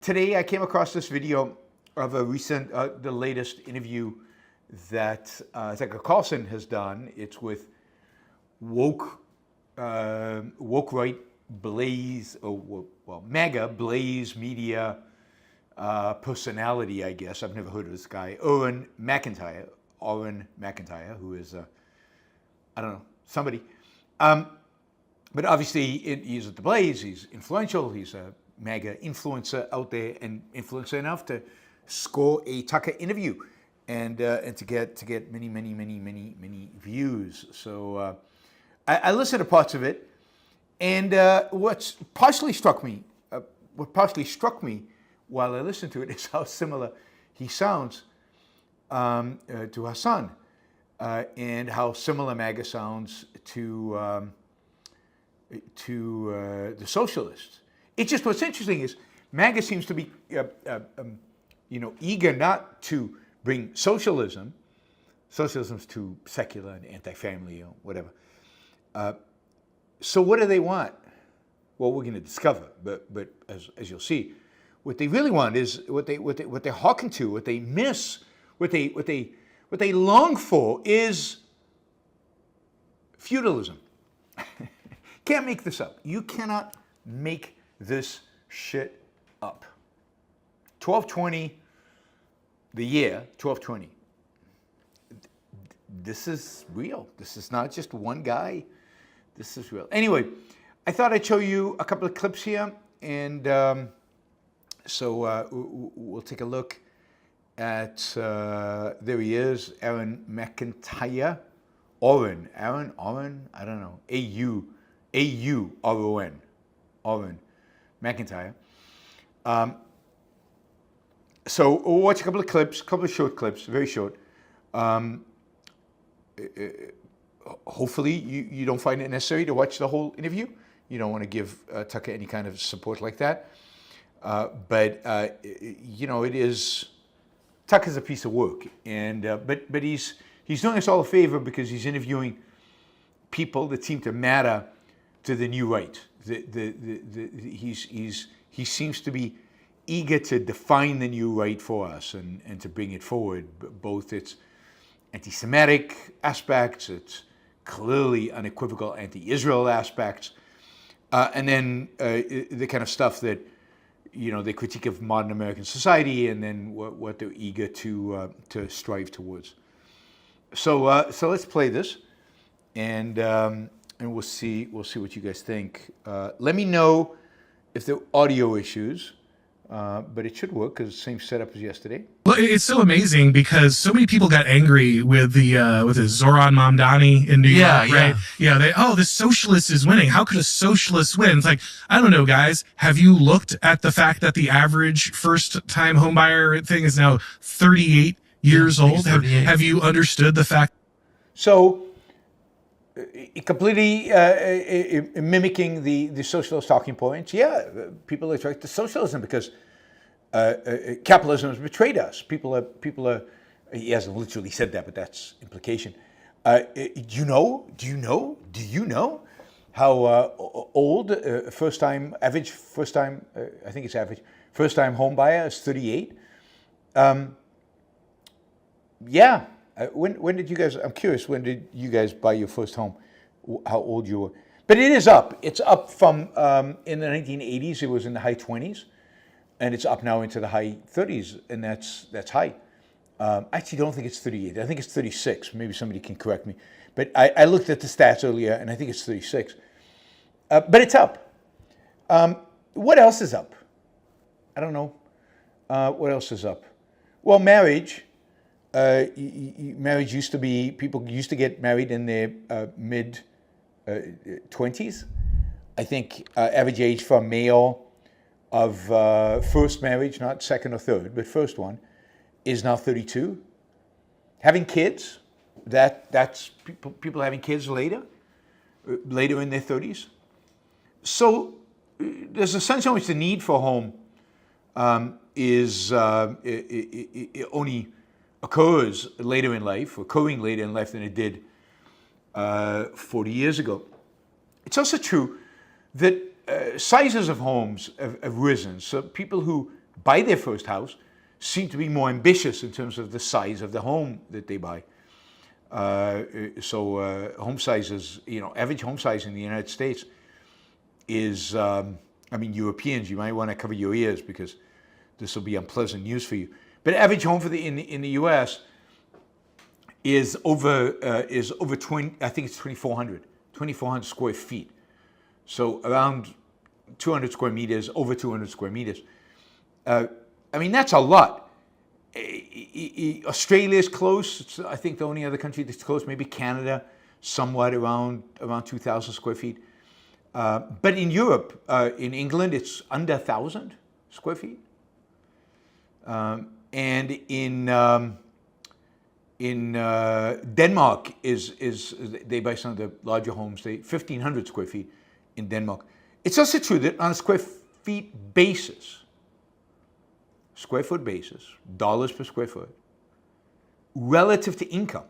Today I came across this video of a recent, the latest interview that Carlson has done. It's with woke right Blaze, MAGA Blaze media personality, I guess. I've never heard of this guy, Yaron McIntyre, who is, I don't know, somebody. But obviously he's at the Blaze, he's influential, he's a MAGA influencer out there, and influencer enough to score a Tucker interview and to get many views. So I listened to parts of it, and what partially struck me while I listened to it is how similar he sounds to Hassan, and how similar MAGA sounds to the socialists. It's just what's interesting is MAGA seems to be, eager not to bring socialism. Socialism's too secular and anti-family or whatever. So what do they want? Well, we're going to discover. But as you'll see, what they really want is what they're hawking to, what they miss, what they long for is feudalism. Can't make this up. You cannot make this shit up. 1220, the year 1220. This is real. This is not just one guy. This is real. Anyway, I thought I'd show you a couple of clips here, and so we'll take a look at, there he is, Yaron McIntyre. Yaron, I don't know, A-U-R-O-N, Yaron McIntyre. So we'll watch a couple of clips, short clips, very short. Hopefully you don't find it necessary to watch the whole interview. You don't want to give Tucker any kind of support like that. But it is, Tucker's a piece of work, and but he's doing us all a favor because he's interviewing people that seem to matter to the new right. He seems to be eager to define the new right for us and to bring it forward, both its anti-Semitic aspects, its clearly unequivocal anti-Israel aspects, and then the kind of stuff that they critique of modern American society, and then what they're eager to strive towards. So let's play this, and we'll see what you guys think. Let me know if there are audio issues, but it should work because it's the same setup as yesterday. Well, it's so amazing because so many people got angry with the Zoran Mamdani in New York, right? Yeah, the socialist is winning. How could a socialist win? It's like, I don't know, guys. Have you looked at the fact that the average first-time homebuyer thing is now 38 years old? Have you understood the fact? So, completely mimicking the socialist talking points. Yeah, people are attracted to socialism because capitalism has betrayed us. People are. He hasn't literally said that, but that's implication. Do you know how old first time home buyer is 38? Yeah. When did you guys, I'm curious, when did you guys buy your first home? How old you were? But it is up. It's up from, in the 1980s, it was in the high 20s, and it's up now into the high 30s, and that's high. I actually don't think it's 38. I think it's 36. Maybe somebody can correct me. But I looked at the stats earlier, and I think it's 36. But it's up. What else is up? I don't know. What else is up? Well, marriage. Marriage used to be, people used to get married in their mid-20s. I think average age for a male of first marriage, not second or third, but first one, is now 32. Having kids, that's people having kids later in their 30s. So there's a sense in which the need for a home is only occurring later in life than it did 40 years ago. It's also true that sizes of homes have risen. So people who buy their first house seem to be more ambitious in terms of the size of the home that they buy. Home sizes, average home size in the United States is, Europeans, you might want to cover your ears because this will be unpleasant news for you. But average home in the U.S. is over 20. I think it's 2,400 square feet. So around 200 square meters, over 200 square meters. That's a lot. Australia is close. It's, I think, the only other country that's close. Maybe Canada, somewhat around 2,000 square feet. But in Europe, in England, it's under 1,000 square feet. And in Denmark is they buy some of the larger homes. 1,500 square feet in Denmark. It's also true that on a square foot basis, dollars per square foot, relative to income,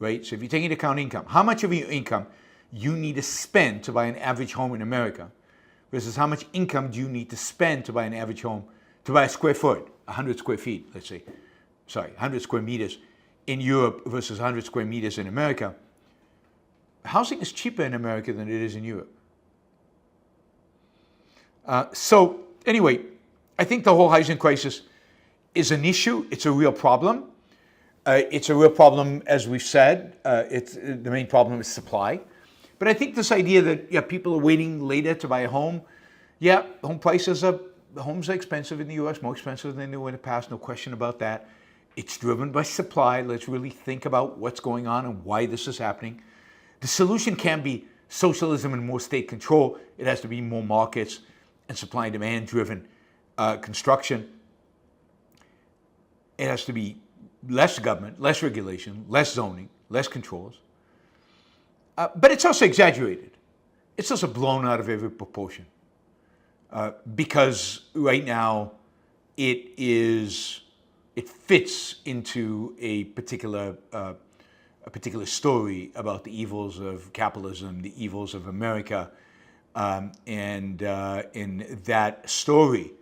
right? So if you take into account income, how much of your income you need to spend to buy an average home in America versus how much income do you need to spend to buy an average home, to buy a square foot, 100 square feet, 100 square meters in Europe versus 100 square meters in America. Housing is cheaper in America than it is in Europe. So anyway, I think the whole housing crisis is an issue. It's a real problem. It's a real problem, as we've said. The main problem is supply. But I think this idea that people are waiting later to buy a home. Homes are expensive in the U.S., more expensive than they were in the past, no question about that. It's driven by supply. Let's really think about what's going on and why this is happening. The solution can't be socialism and more state control. It has to be more markets and supply and demand driven construction. It has to be less government, less regulation, less zoning, less controls. But it's also exaggerated. It's also blown out of every proportion. Because right now it fits into a particular story about the evils of capitalism, the evils of America, and in that story,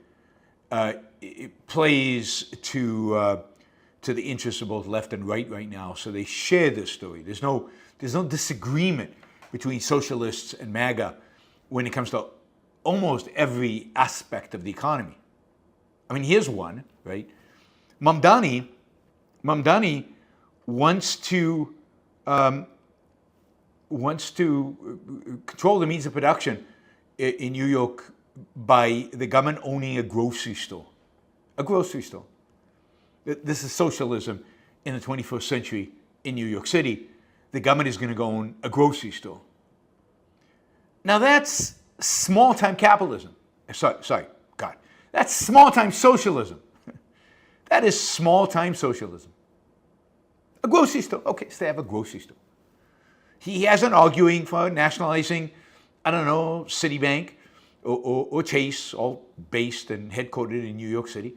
it plays to the interests of both left and right now. So they share this story. There's no disagreement between socialists and MAGA when it comes to almost every aspect of the economy. Here's one, right? Mamdani wants to control the means of production in New York by the government owning a grocery store. A grocery store. This is socialism in the 21st century in New York City. The government is going to go own a grocery store. Now that's small-time capitalism. That's small-time socialism. That is small-time socialism. A grocery store. Okay, so they have a grocery store. He isn't arguing for nationalizing, Citibank or Chase, all based and headquartered in New York City.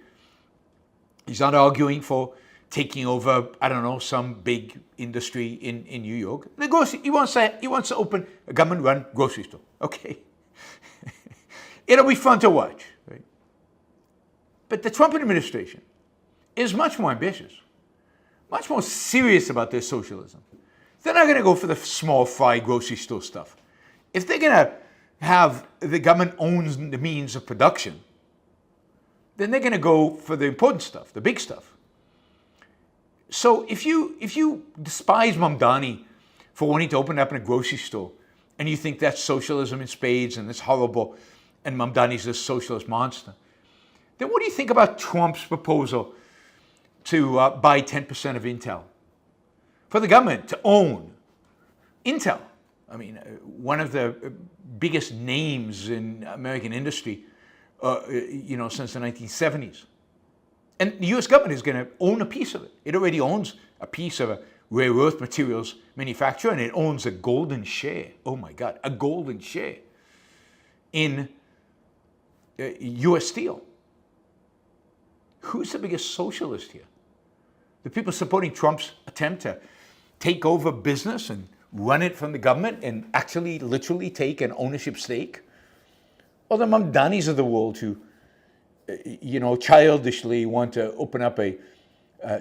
He's not arguing for taking over, some big industry in New York. He wants to open a government-run grocery store. Okay. It'll be fun to watch, right? But the Trump administration is much more ambitious, much more serious about their socialism. They're not going to go for the small fry grocery store stuff. If they're going to have the government owns the means of production, then they're going to go for the important stuff, the big stuff. So if you despise Mamdani for wanting to open up in a grocery store, and you think that's socialism in spades and it's horrible, and Mamdani's this socialist monster, then what do you think about Trump's proposal to buy 10% of Intel? For the government to own Intel. One of the biggest names in American industry, since the 1970s. And the U.S. government is going to own a piece of it. It already owns a piece of a rare earth materials manufacturer, and it owns a golden share. Oh my God, a golden share in U.S. Steel. Who's the biggest socialist here? The people supporting Trump's attempt to take over business and run it from the government and actually literally take an ownership stake? Or the Mamdanis of the world who childishly want to open up a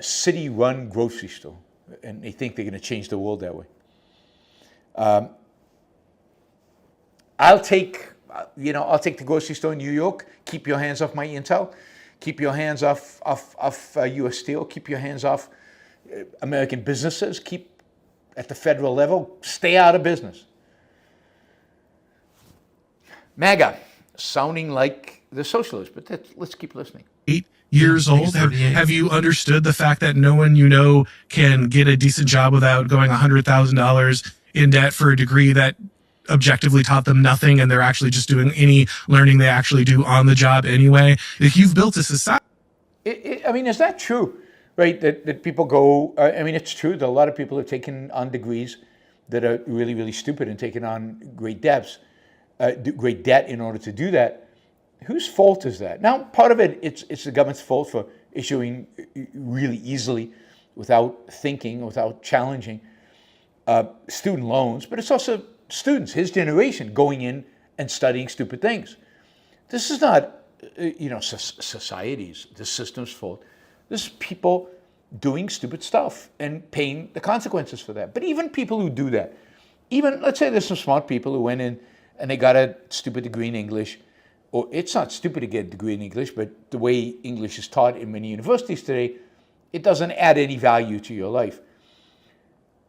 city-run grocery store, and they think they're going to change the world that way. I'll take the grocery store in New York. Keep your hands off my intel. Keep your hands off U.S. Steel. Keep your hands off American businesses. Keep at the federal level. Stay out of business. MAGA, sounding like the socialists, but let's keep listening. 8 years old. Have you understood the fact that no one you know can get a decent job without going $100,000 in debt for a degree that objectively taught them nothing, and they're actually just doing any learning they actually do on the job anyway? If you've built a society. Is that true? Right, that people go, it's true that a lot of people have taken on degrees that are really, really stupid and taken on great debt in order to do that. Whose fault is that? Now, part of it, it's the government's fault for issuing really easily, without thinking, without challenging, student loans, but it's also students, his generation, going in and studying stupid things. This is not, society's, the system's fault. This is people doing stupid stuff and paying the consequences for that. But even people who do that, let's say there's some smart people who went in and they got a stupid degree in English, or it's not stupid to get a degree in English, but the way English is taught in many universities today, it doesn't add any value to your life.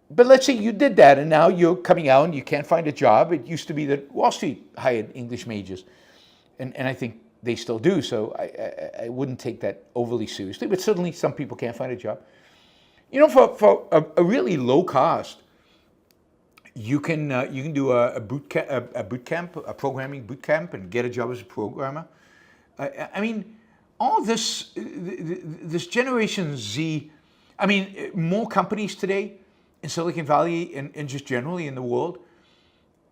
But let's say you did that and now you're coming out and you can't find a job. It used to be that Wall Street hired English majors, and I think they still do, so I wouldn't take that overly seriously, but certainly some people can't find a job. For a really low cost, you can do a boot camp, a programming boot camp, and get a job as a programmer. All this Generation Z, more companies today in Silicon Valley and just generally in the world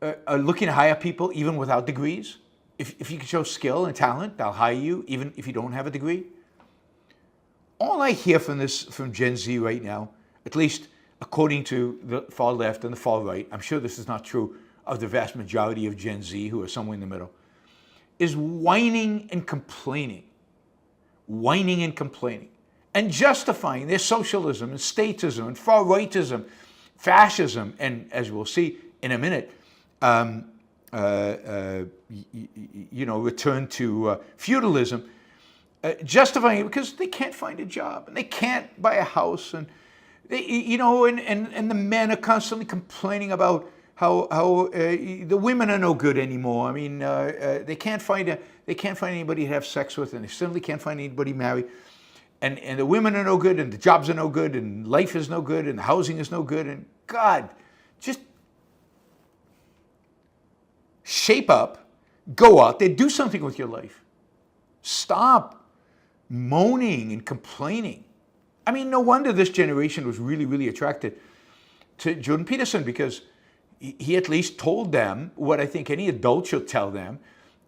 are looking to hire people even without degrees. If you can show skill and talent, they'll hire you even if you don't have a degree. All I hear from Gen Z right now, at least according to the far left and the far right, I'm sure this is not true of the vast majority of Gen Z who are somewhere in the middle, is whining and complaining, and justifying their socialism and statism and far rightism, fascism, and as we'll see in a minute, return to feudalism, justifying it because they can't find a job and they can't buy a house, and they, and the men are constantly complaining about how the women are no good anymore. They can't find anybody to have sex with, and they certainly can't find anybody married. And the women are no good, and the jobs are no good, and life is no good, and the housing is no good, and God, just shape up, go out there, do something with your life. Stop moaning and complaining. No wonder this generation was really, really attracted to Jordan Peterson, because he at least told them what I think any adult should tell them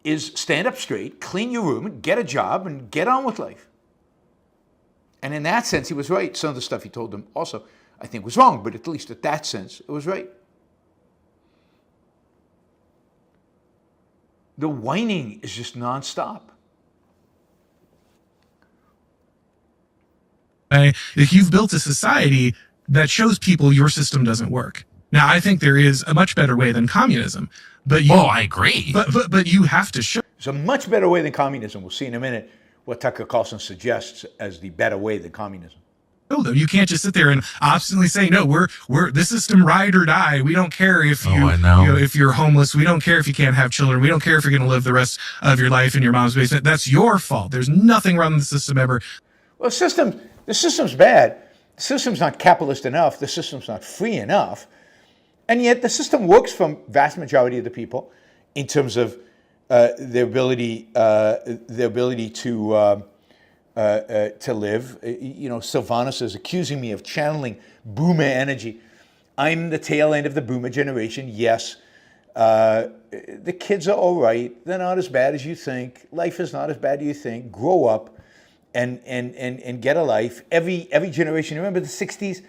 is stand up straight, clean your room, get a job, and get on with life. And in that sense, he was right. Some of the stuff he told them also, I think, was wrong, but at least in that sense, it was right. The whining is just nonstop. If you've built a society that shows people your system doesn't work. Now, I think there is a much better way than communism, but I agree. But you have to show. There's a much better way than communism. We'll see in a minute what Tucker Carlson suggests as the better way than communism. Though you can't just sit there and obstinately say, no, we're the system, ride or die. We don't care if if you're homeless. We don't care if you can't have children. We don't care if you're going to live the rest of your life in your mom's basement. That's your fault. There's nothing wrong with the system ever. Well, the system's bad. The system's not capitalist enough. The system's not free enough. And yet the system works for vast majority of the people in terms of their ability to live. Sylvanus is accusing me of channeling boomer energy. I'm the tail end of the boomer generation. Yes, the kids are all right. They're not as bad as you think. Life is not as bad as you think. Grow up and get a life. Every generation. Remember the 60s?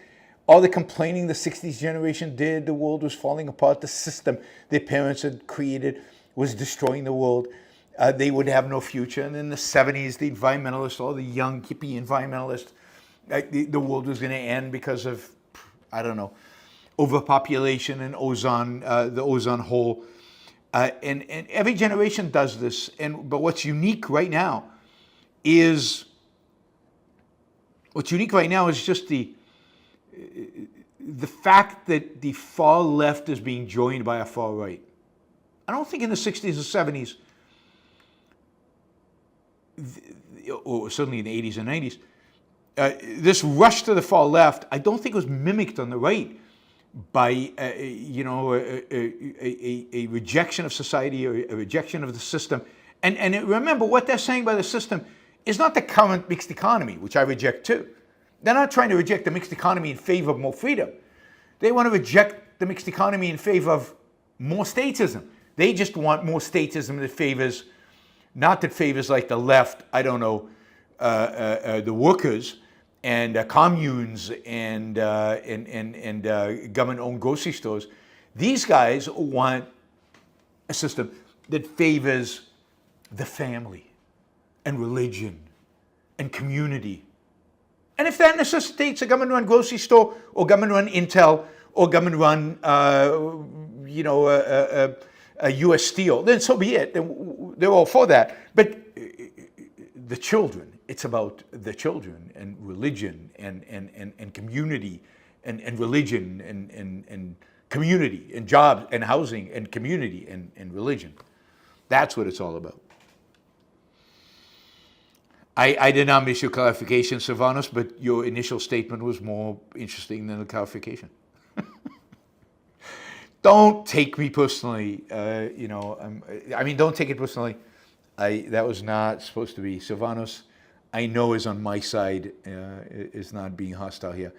All the complaining the 60s generation did, the world was falling apart. The system their parents had created was destroying the world. they would have no future. And in the 70s, the environmentalists, all the young hippie environmentalists, the world was going to end because of, I don't know, overpopulation and ozone, the ozone hole. And every generation does this. But what's unique right now is just the fact that the far left is being joined by a far right. I don't think in the 60s or 70s, or certainly in the 80s and 90s, this rush to the far left, I don't think it was mimicked on the right by a rejection of society or a rejection of the system. And remember, what they're saying by the system is not the current mixed economy, which I reject too. They're not trying to reject the mixed economy in favor of more freedom. They want to reject the mixed economy in favor of more statism. They just want more statism that favors, not that favors like the left, I don't know, the workers and communes and government-owned grocery stores. These guys want a system that favors the family and religion and community. And if that necessitates a government-run grocery store or government-run Intel or government-run, a U.S. Steel, then so be it. They're all for that. But the children, it's about the children and religion and community and religion and community and jobs and housing and community and religion. That's what it's all about. I did not miss your clarification, Sylvanus, but your initial statement was more interesting than the clarification. Don't take me personally, don't take it personally. That was not supposed to be. Sylvanus, I know, is on my side, is not being hostile here.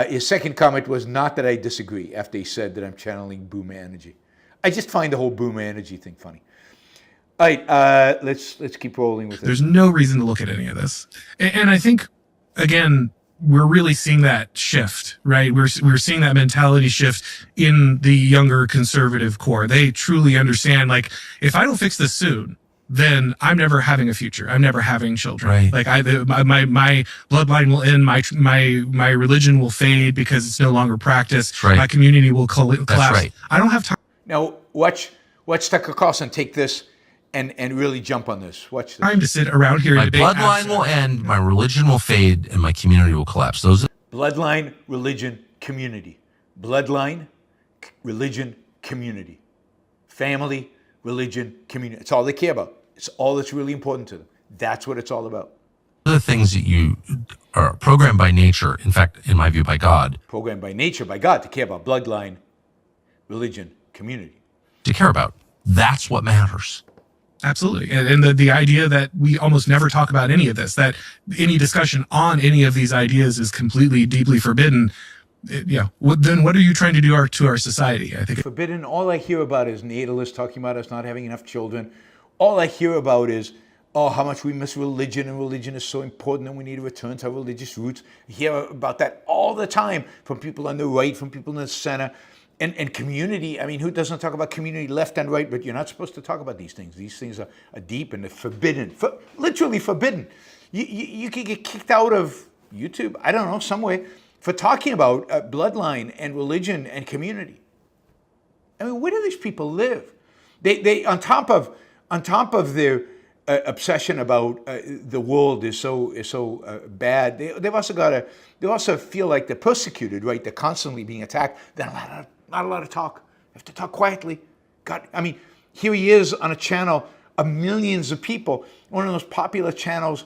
His second comment was not that I disagree after he said that I'm channeling boomer energy. I just find the whole boomer energy thing funny. All right, let's keep rolling with it. There's no reason to look at any of this. And I think, again, we're really seeing that shift, right? We're seeing that mentality shift in the younger conservative core. They truly understand, like, if I don't fix this soon, then I'm never having a future. I'm never having children. Right. Like my bloodline will end. My religion will fade because it's no longer practiced. Right. My community will collapse. That's right. I don't have time. Now watch Tucker Carlson take this and really jump on this. Watch this. Time to sit around here My and debate. bloodline will end, my religion will fade, and my community will collapse. Those are Bloodline, religion, community. Bloodline, religion, community. Family, religion, community. It's all they care about. It's all that's really important to them. That's what it's all about. the things that you are programmed by nature, in fact, in my view, by God. Programmed by nature, by God, to care about bloodline, religion, community. To care about. That's what matters. Absolutely. And the idea that we almost never talk about any of this, that any discussion on any of these ideas is completely, deeply forbidden. Then what are you trying to do to our society? I think Forbidden. All I hear about is natalists talking about us not having enough children. All I hear about is, how much we miss religion, and religion is so important and we need to return to our religious roots. I hear about that all the time from people on the right, from people in the center. And community, I mean, who doesn't talk about community left and right? But you're not supposed to talk about these things. These things are deep and they're forbidden, literally forbidden. You could get kicked out of YouTube, I don't know, somewhere, for talking about bloodline and religion and community. I mean, where do these people live? They on top of their obsession about the world is so bad. They also feel like they're persecuted, right? They're constantly being attacked. They're not allowed to talk. They have to talk quietly. God, I mean, here he is on a channel of millions of people, one of the most popular channels,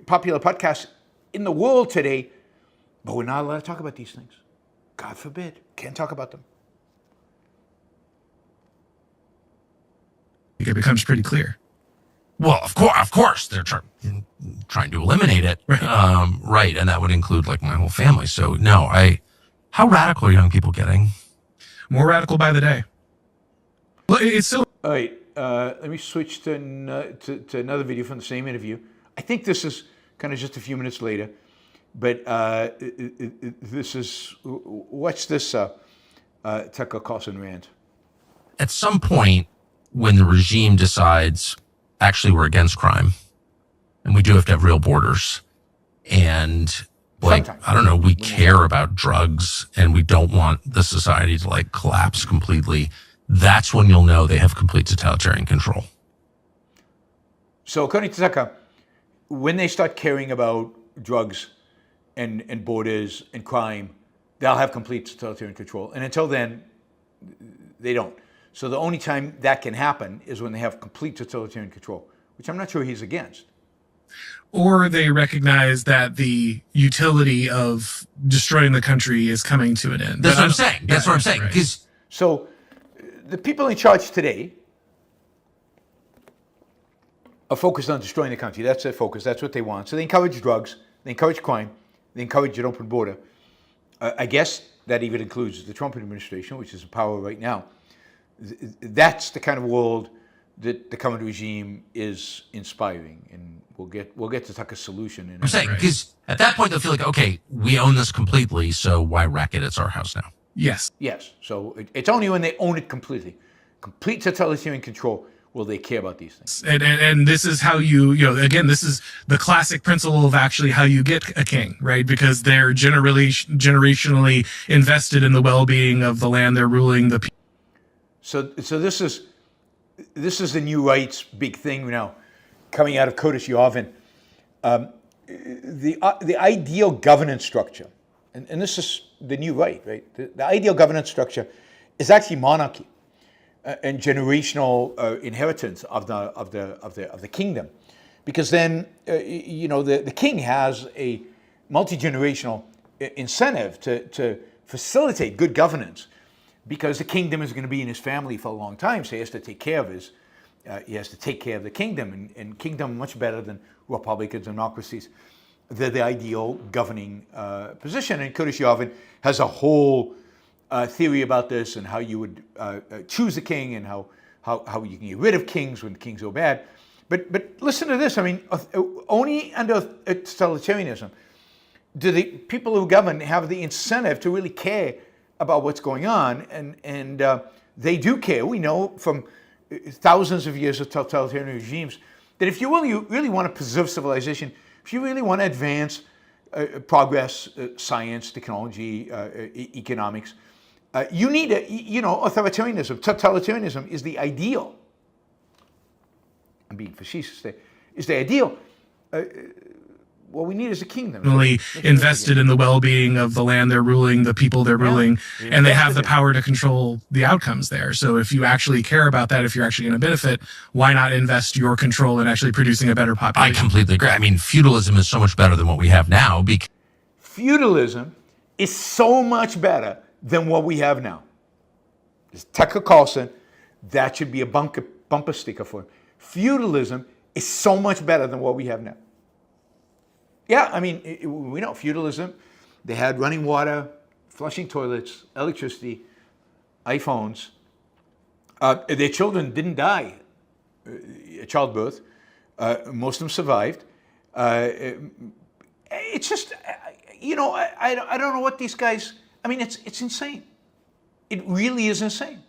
popular podcasts in the world today, but we're not allowed to talk about these things. God forbid. Can't talk about them. it becomes pretty clear. Well, of course, they're trying to eliminate it, Right. right? And that would include like my whole family. So no, how radical are young people getting? More radical by the day. Well, it's so. All right, let me switch to another video from the same interview. I think this is kind of just a few minutes later, but this is, watch this Tucker Carlson rant. At some point, when the regime decides, actually, we're against crime and we do have to have real borders. And like, Sometimes. I don't know, we care about drugs and we don't want the society to like collapse completely. That's when you'll know they have complete totalitarian control. So according to Tucker, when they start caring about drugs and borders and crime, they'll have complete totalitarian control. And until then, they don't. So the only time that can happen is when they have complete totalitarian control, which I'm not sure he's against. Or they recognize that the utility of destroying the country is coming to an end. That's what I'm saying. That's what I'm saying. Right. 'Cause So the people in charge today are focused on destroying the country. That's their focus. That's what they want. So they encourage drugs. They encourage crime. They encourage an open border. I guess that even includes the Trump administration, which is in power right now. That's the kind of world that the current regime is inspiring, and we'll get to Tucker's solution. I'm saying, because at that point they'll feel like, okay, we own this completely, so why wreck it? It's our house now. Yes. Yes. So it's only when they own it completely, complete totalitarian control, will they care about these things. And this is how again, this is the classic principle of actually how you get a king, right? Because they're generationally invested in the well-being of the land they're ruling. So this is the new right's big thing now, coming out of Curtis Yarvin. The ideal governance structure, and this is the new right? The ideal governance structure is actually monarchy and generational inheritance of the kingdom, because then the king has a multi-generational incentive to facilitate good governance, because the kingdom is going to be in his family for a long time, so he has to take care of the kingdom, and kingdom much better than republicans and democracies. They're the ideal governing position, and Curtis Yarvin has a whole theory about this, and how you would choose a king, and how you can get rid of kings when kings go bad. But listen to this. I mean, only under totalitarianism do the people who govern have the incentive to really care about what's going on, and they do care. We know from thousands of years of totalitarian regimes that if you really want to preserve civilization, if you really want to advance progress, science, technology, economics, you need authoritarianism. Totalitarianism is the ideal. I'm being facetious there. Is the ideal. What we need is a kingdom. Invested in the well-being of the land they're ruling, the people they're ruling, and they have the power to control the outcomes there. So if you actually care about that, if you're actually going to benefit, why not invest your control in actually producing a better population? I completely agree. I mean, feudalism is so much better than what we have now. Feudalism is so much better than what we have now. It's Tucker Carlson. That should be a bumper sticker for him. Feudalism is so much better than what we have now. Yeah, I mean, we know feudalism. They had running water, flushing toilets, electricity, iPhones. Their children didn't die at childbirth. Most of them survived. It's just, I don't know what these guys. I mean, it's insane. It really is insane.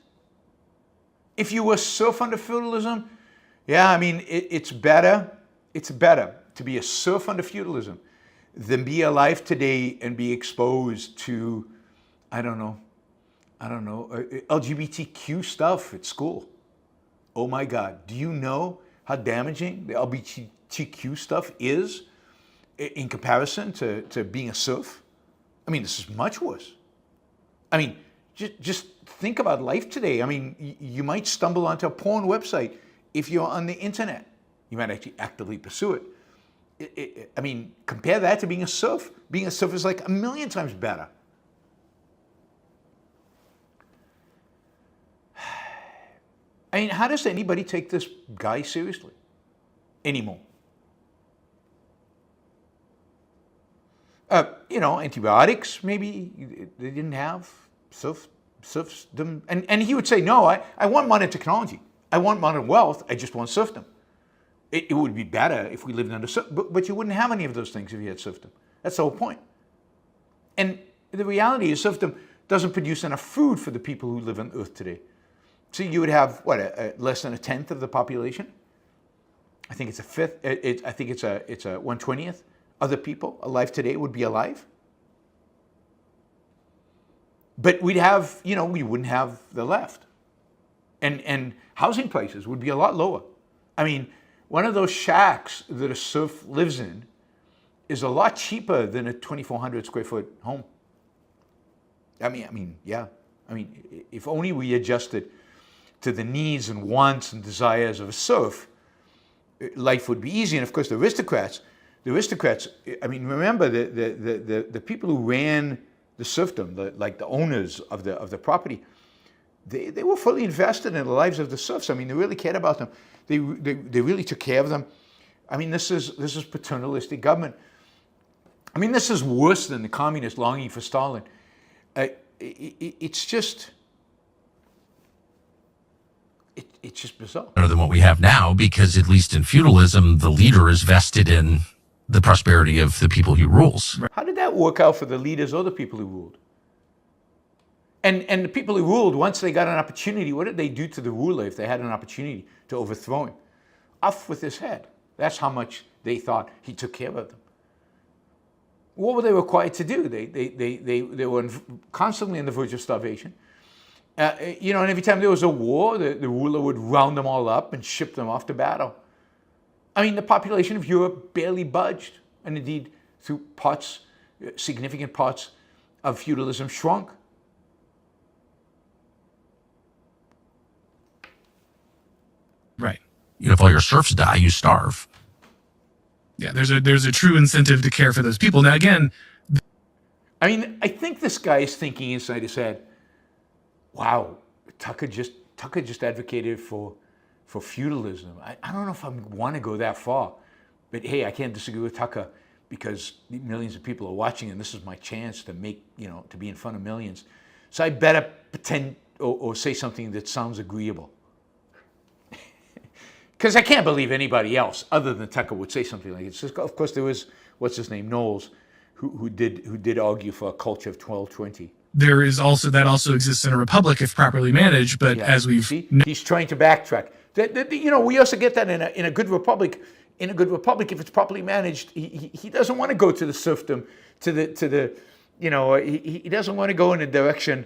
If you were serf under feudalism, yeah, I mean, it's better. It's better to be a serf under feudalism than be alive today and be exposed to, I don't know, LGBTQ stuff at school. Oh my God, do you know how damaging the LGBTQ stuff is in comparison to being a serf? I mean, this is much worse. I mean, just think about life today. I mean, you might stumble onto a porn website if you're on the internet. You might actually actively pursue it. I mean, compare that to being a serf. Being a serf is like a million times better. I mean, how does anybody take this guy seriously anymore? Antibiotics, maybe they didn't have. Serfdom. And he would say, no, I want modern technology. I want modern wealth. I just want serfdom. It would be better if we lived under serfdom, but you wouldn't have any of those things if you had serfdom. That's the whole point. And the reality is serfdom doesn't produce enough food for the people who live on Earth today. So you would have what, less than a tenth of the population. I think it's a fifth. I think it's a 1/20th of the people alive today would be alive. But we'd have, we wouldn't have the left, and housing prices would be a lot lower. I mean, one of those shacks that a serf lives in is a lot cheaper than a 2,400 square foot home. Yeah. If only we adjusted to the needs and wants and desires of a serf, life would be easy. And of course, the aristocrats. Remember the people who ran the serfdom, like the owners of the property, they were fully invested in the lives of the serfs. They really cared about them. They really took care of them. This is paternalistic government. This is worse than the communists longing for Stalin. It's just bizarre. Better than what we have now, because at least in feudalism, the leader is vested in the prosperity of the people he rules. How did that work out for the leaders or the people who ruled? And the people who ruled, once they got an opportunity, what did they do to the ruler if they had an opportunity to overthrow him? Off with his head. That's how much they thought he took care of them. What were they required to do? They were constantly on the verge of starvation. And every time there was a war, the ruler would round them all up and ship them off to battle. The population of Europe barely budged, and indeed, through significant parts of feudalism shrunk. Right. If all your serfs die, you starve. Yeah, there's a true incentive to care for those people. Now, again, I think this guy is thinking inside his head, wow, Tucker just advocated for feudalism. I don't know if I want to go that far, but hey, I can't disagree with Tucker because millions of people are watching, and this is my chance to to be in front of millions. So I better pretend or say something that sounds agreeable. Because I can't believe anybody else other than Tucker would say something like this. Of course, there was, what's his name, Knowles, who did argue for a culture of 1220. There is that also exists in a republic if properly managed, but as we've... He's trying to backtrack. We also get that in a good republic. In a good republic, if it's properly managed, he doesn't want to go to the serfdom, to the he doesn't want to go in a direction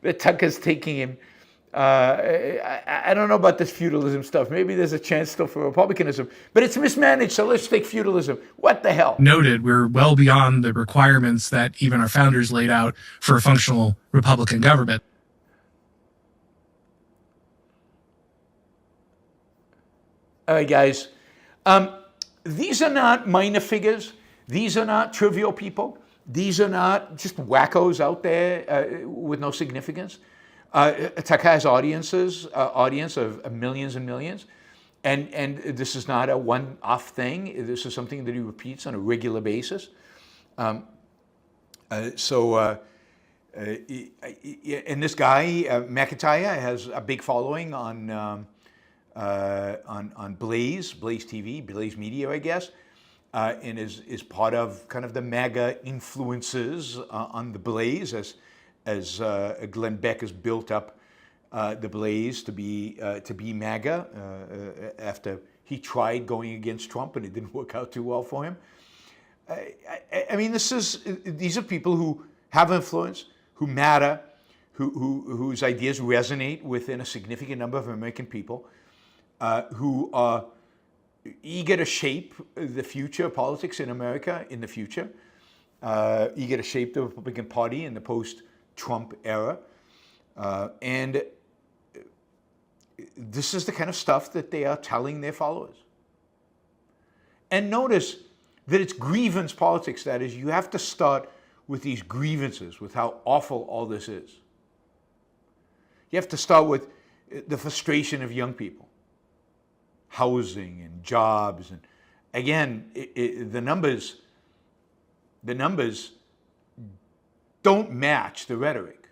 that Tucker's taking him. I don't know about this feudalism stuff. Maybe there's a chance still for republicanism, but it's mismanaged, so let's take feudalism. What the hell? Noted, we're well beyond the requirements that even our founders laid out for a functional republican government. All right, guys. These are not minor figures. These are not trivial people. These are not just wackos out there with no significance. Tucker has audience of millions and millions. And this is not a one-off thing. This is something that he repeats on a regular basis. And this guy, McIntyre, has a big following on Blaze TV, Blaze Media, I guess, and is part of kind of the MAGA influences on the Blaze as Glenn Beck has built up the Blaze to be MAGA after he tried going against Trump and it didn't work out too well for him. These are people who have influence, who matter, whose ideas resonate within a significant number of American people, who are eager to shape the future of politics in America in the future, eager to shape the Republican Party in the post-Trump era. And this is the kind of stuff that they are telling their followers. And notice that it's grievance politics. That is, you have to start with these grievances, with how awful all this is. You have to start with the frustration of young people, housing and jobs, and again, the numbers don't match the rhetoric.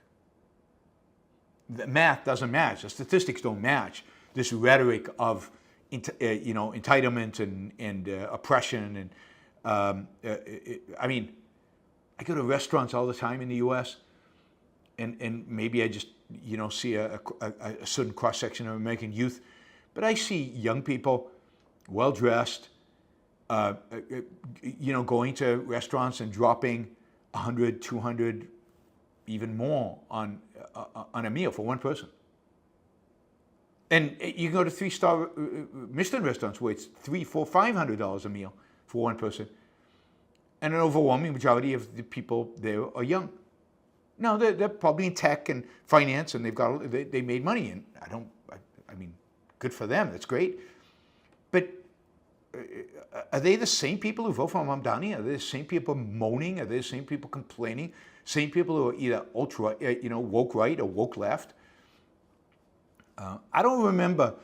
The math doesn't match. The statistics don't match this rhetoric of entitlement and oppression. And I go to restaurants all the time in the U.S. and maybe I just, see a certain cross-section of American youth, but I see young people, well-dressed, going to restaurants and dropping 100, 200, even more on a meal for one person. And you can go to 3-star Michelin restaurants where it's $300, $400, $500 a meal for one person, and an overwhelming majority of the people there are young. No, they're probably in tech and finance, and they made money, and I mean, good for them. That's great. But are they the same people who vote for Mamdani? Are they the same people moaning? Are they the same people complaining? Same people who are either ultra, woke right or woke left? I don't remember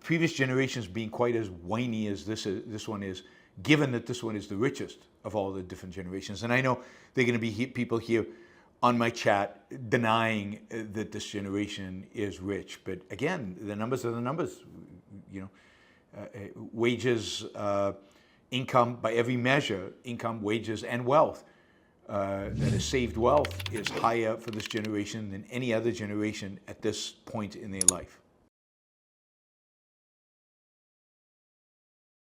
previous generations being quite as whiny as this one is, given that this one is the richest of all the different generations. And I know there are going to be people here on my chat denying that this generation is rich. But again, the numbers are the numbers. Wages, income, by every measure, income, wages, and wealth that is saved wealth is higher for this generation than any other generation at this point in their life.